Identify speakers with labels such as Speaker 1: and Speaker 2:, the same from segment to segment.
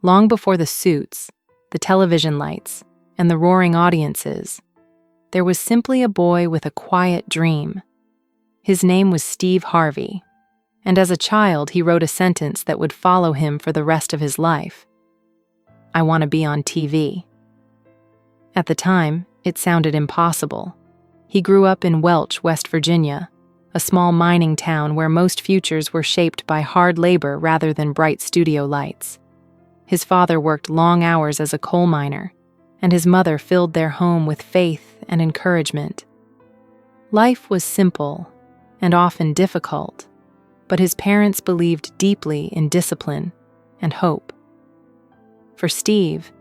Speaker 1: Long before the suits, the television lights, and the roaring audiences, there was simply a boy with a quiet dream. His name was Steve Harvey, and as a child he wrote a sentence that would follow him for the rest of his life. "I want to be on TV." At the time, it sounded impossible. He grew up in Welch, West Virginia, a small mining town where most futures were shaped by hard labor rather than bright studio lights. His father worked long hours as a coal miner, and his mother filled their home with faith and encouragement. Life was simple and often difficult, but his parents believed deeply in discipline and hope. For Steve,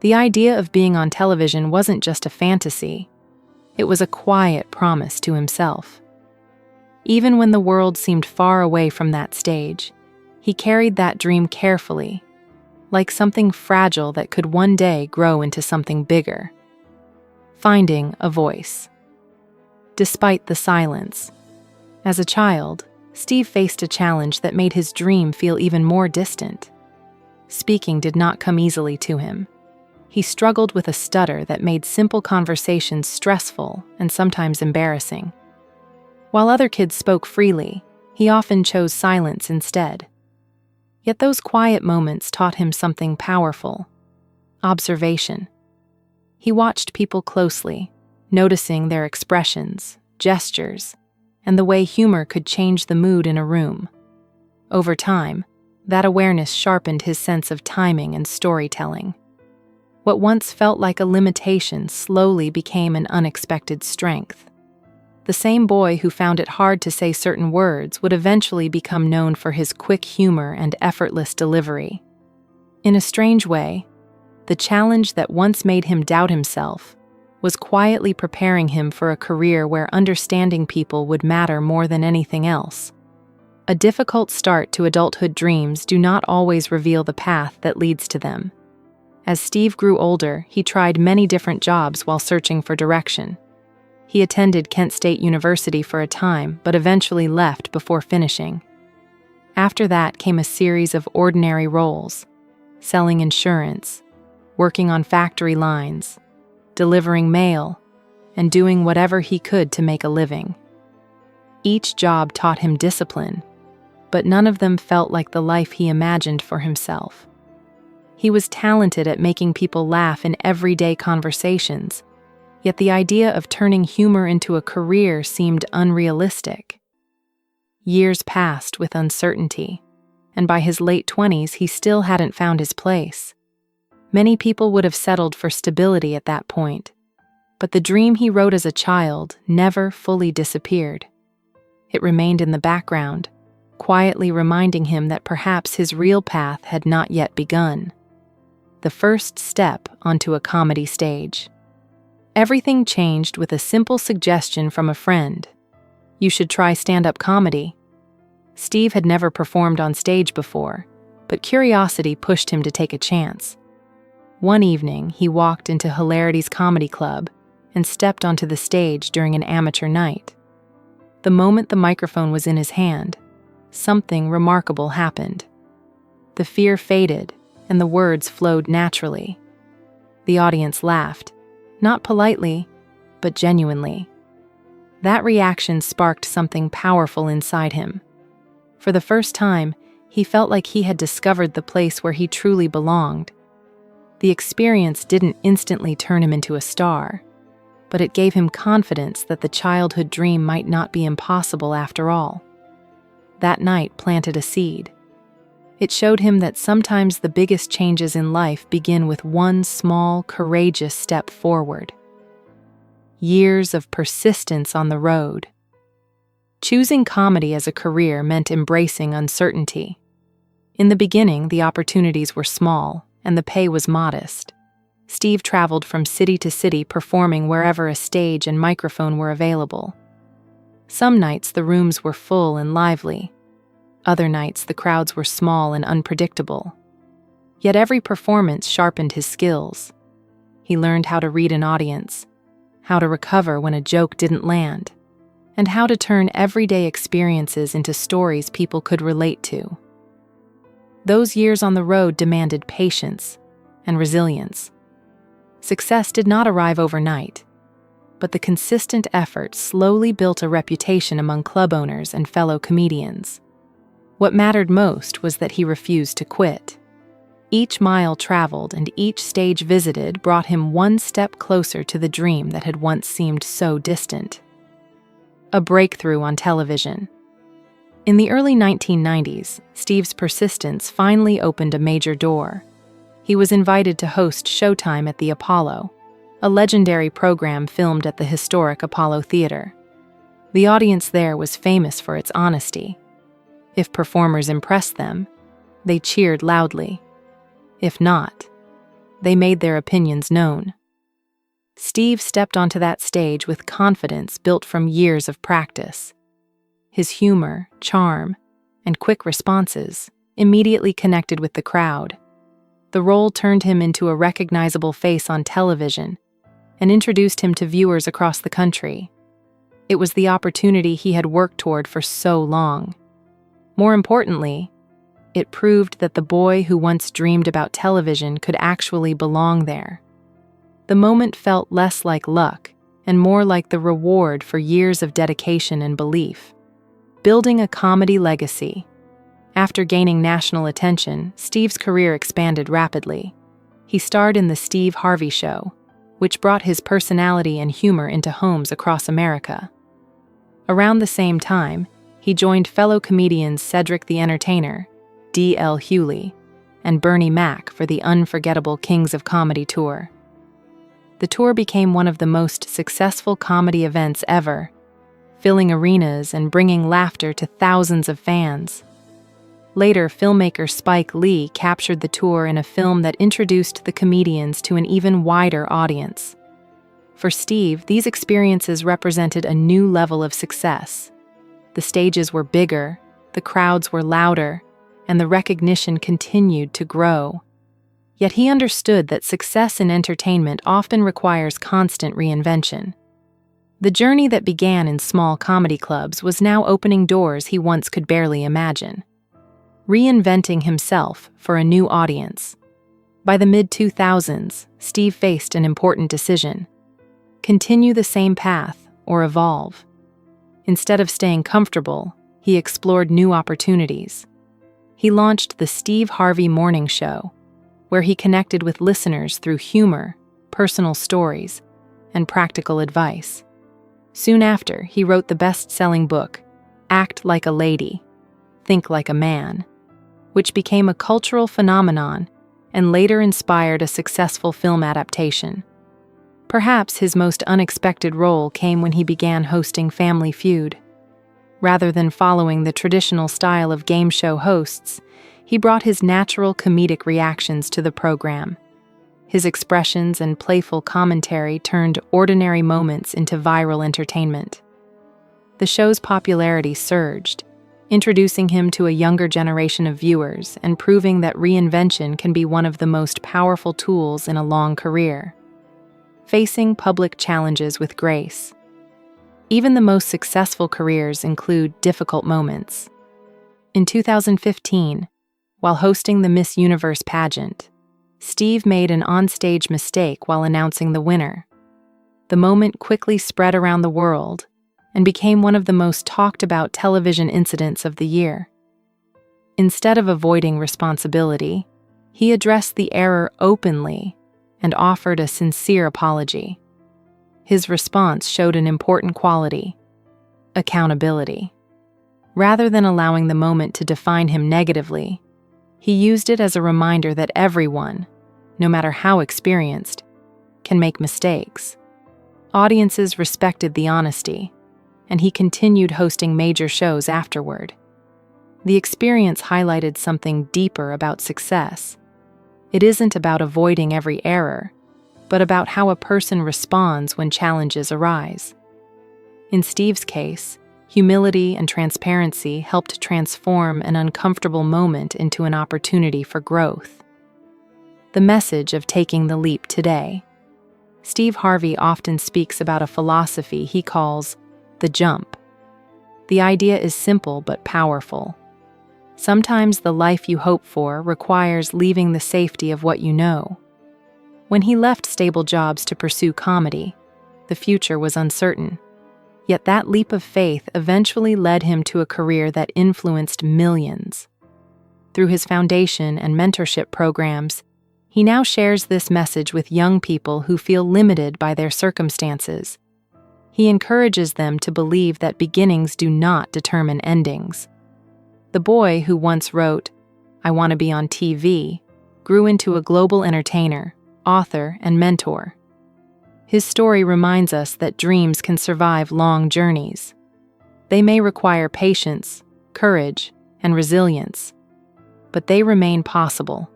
Speaker 1: the idea of being on television wasn't just a fantasy. It was a quiet promise to himself. Even when the world seemed far away from that stage, he carried that dream carefully, like something fragile that could one day grow into something bigger. Finding a voice. Despite the silence, as a child, Steve faced a challenge that made his dream feel even more distant. Speaking did not come easily to him. He struggled with a stutter that made simple conversations stressful and sometimes embarrassing. While other kids spoke freely, he often chose silence instead. Yet those quiet moments taught him something powerful: observation. He watched people closely, noticing their expressions, gestures, and the way humor could change the mood in a room. Over time, that awareness sharpened his sense of timing and storytelling. What once felt like a limitation slowly became an unexpected strength. The same boy who found it hard to say certain words would eventually become known for his quick humor and effortless delivery. In a strange way, the challenge that once made him doubt himself was quietly preparing him for a career where understanding people would matter more than anything else. A difficult start to adulthood dreams do not always reveal the path that leads to them. As Steve grew older, he tried many different jobs while searching for direction. He attended Kent State University for a time, but eventually left before finishing. After that came a series of ordinary roles: selling insurance, working on factory lines, delivering mail, and doing whatever he could to make a living. Each job taught him discipline, but none of them felt like the life he imagined for himself. He was talented at making people laugh in everyday conversations, yet the idea of turning humor into a career seemed unrealistic. Years passed with uncertainty, and by his late 20s he still hadn't found his place. Many people would have settled for stability at that point, but the dream he wrote as a child never fully disappeared. It remained in the background, quietly reminding him that perhaps his real path had not yet begun. The first step onto a comedy stage. Everything changed with a simple suggestion from a friend. "You should try stand-up comedy." Steve had never performed on stage before, but curiosity pushed him to take a chance. One evening, he walked into Hilarity's comedy club and stepped onto the stage during an amateur night. The moment the microphone was in his hand, something remarkable happened. The fear faded, and the words flowed naturally. The audience laughed, not politely, but genuinely. That reaction sparked something powerful inside him. For the first time, he felt like he had discovered the place where he truly belonged. The experience didn't instantly turn him into a star, but it gave him confidence that the childhood dream might not be impossible after all. That night planted a seed. It showed him that sometimes the biggest changes in life begin with one small, courageous step forward. Years of persistence on the road. Choosing comedy as a career meant embracing uncertainty. In the beginning, the opportunities were small, and the pay was modest. Steve traveled from city to city performing wherever a stage and microphone were available. Some nights the rooms were full and lively. Other nights the crowds were small and unpredictable. Yet every performance sharpened his skills. He learned how to read an audience, how to recover when a joke didn't land, and how to turn everyday experiences into stories people could relate to. Those years on the road demanded patience and resilience. Success did not arrive overnight, but the consistent effort slowly built a reputation among club owners and fellow comedians. What mattered most was that he refused to quit. Each mile traveled and each stage visited brought him one step closer to the dream that had once seemed so distant. A breakthrough on television. In the early 1990s, Steve's persistence finally opened a major door. He was invited to host Showtime at the Apollo, a legendary program filmed at the historic Apollo Theater. The audience there was famous for its honesty. If performers impressed them, they cheered loudly. If not, they made their opinions known. Steve stepped onto that stage with confidence built from years of practice. His humor, charm, and quick responses immediately connected with the crowd. The role turned him into a recognizable face on television and introduced him to viewers across the country. It was the opportunity he had worked toward for so long. More importantly, it proved that the boy who once dreamed about television could actually belong there. The moment felt less like luck and more like the reward for years of dedication and belief. Building a comedy legacy. After gaining national attention, Steve's career expanded rapidly. He starred in The Steve Harvey Show, which brought his personality and humor into homes across America. Around the same time, he joined fellow comedians Cedric the Entertainer, D.L. Hewley, and Bernie Mac for the unforgettable Kings of Comedy tour. The tour became one of the most successful comedy events ever, filling arenas and bringing laughter to thousands of fans. Later, filmmaker Spike Lee captured the tour in a film that introduced the comedians to an even wider audience. For Steve, these experiences represented a new level of success. The stages were bigger, the crowds were louder, and the recognition continued to grow. Yet he understood that success in entertainment often requires constant reinvention. The journey that began in small comedy clubs was now opening doors he once could barely imagine. Reinventing himself for a new audience. By the mid-2000s, Steve faced an important decision: continue the same path or evolve. Instead of staying comfortable, he explored new opportunities. He launched the Steve Harvey Morning Show, where he connected with listeners through humor, personal stories, and practical advice. Soon after, he wrote the best-selling book, Act Like a Lady, Think Like a Man, which became a cultural phenomenon and later inspired a successful film adaptation. Perhaps his most unexpected role came when he began hosting Family Feud. Rather than following the traditional style of game show hosts, he brought his natural comedic reactions to the program. His expressions and playful commentary turned ordinary moments into viral entertainment. The show's popularity surged, introducing him to a younger generation of viewers and proving that reinvention can be one of the most powerful tools in a long career. Facing public challenges with grace. Even the most successful careers include difficult moments. In 2015, while hosting the Miss Universe pageant, Steve made an onstage mistake while announcing the winner. The moment quickly spread around the world and became one of the most talked about television incidents of the year. Instead of avoiding responsibility, he addressed the error openly and offered a sincere apology. His response showed an important quality: accountability. Rather than allowing the moment to define him negatively, he used it as a reminder that everyone, no matter how experienced, can make mistakes. Audiences respected the honesty, and he continued hosting major shows afterward. The experience highlighted something deeper about success. It isn't about avoiding every error, but about how a person responds when challenges arise. In Steve's case, humility and transparency helped transform an uncomfortable moment into an opportunity for growth. The message of taking the leap today. Steve Harvey often speaks about a philosophy he calls the jump. The idea is simple but powerful. Sometimes the life you hope for requires leaving the safety of what you know. When he left stable jobs to pursue comedy, the future was uncertain. Yet that leap of faith eventually led him to a career that influenced millions. Through his foundation and mentorship programs, he now shares this message with young people who feel limited by their circumstances. He encourages them to believe that beginnings do not determine endings. The boy who once wrote, "I want to be on TV," grew into a global entertainer, author, and mentor. His story reminds us that dreams can survive long journeys. They may require patience, courage, and resilience, but they remain possible.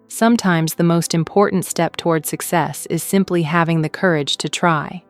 Speaker 1: Sometimes the most important step toward success is simply having the courage to try.